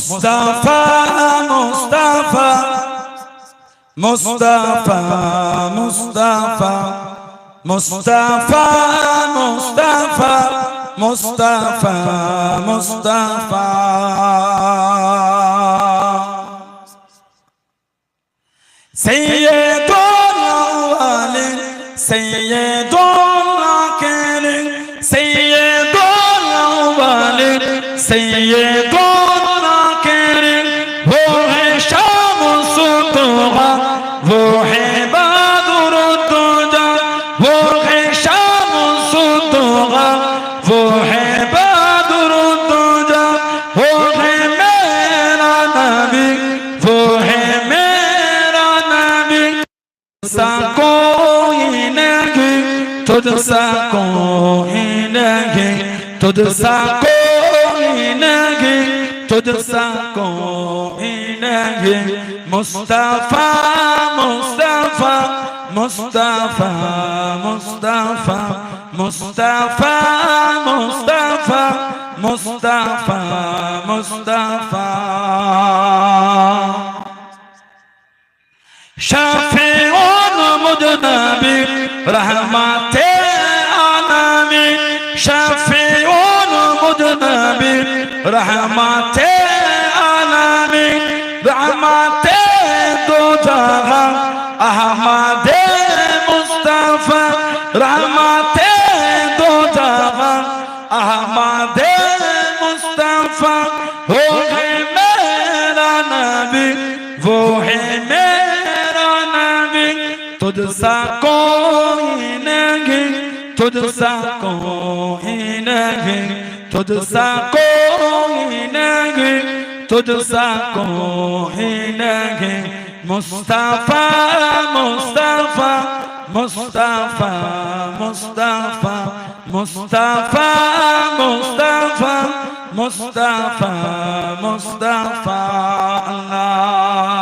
মুস্তাফা মুস্তাফা মুস্তাফা মুস্তাফা মুস্তাফা মুস্তাফা মুস্তাফা মুস্তাফা সাইয়্যিদুল আওয়ালিন সাইয়্যিদুল আখিরিন সাইয়্যিদুল আওয়ালিন সাইয়্যিদুল আখিরিন वो है शामुस तुहा वो है बदर तुजा वो है शामुस तुहा वो है बदर तुजा वो है मेरा नबी वो है मेरा नबी सा कोई नहीं तुझसा कोई नहीं तुझसा कोई नहीं तुझसा कोई नहीं मुस्तफा मुस्तफा मुस्तफा मुस्तफा मुस्तफा मुस्तफा मुस्तफा मुस्तफा शफीउल मुजनबी रहमते आलमी शफीउल मुजनबी रहमते आलमी रहमते दो जहां अहमदे मुस्तफा रहमते दो जहां अहमदे मुस्तफा वो है मेरा नबी वो है मेरा नबी तुझसा कोई नहीं तुझसा कोई नहीं तुझसा कोई नहीं तुझसा कोई नहीं मुस्तफा मुस्तफा मुस्तफा मुस्तफा मुस्तफा मुस्तफा मुस्तफा मुस्तफा अल्लाह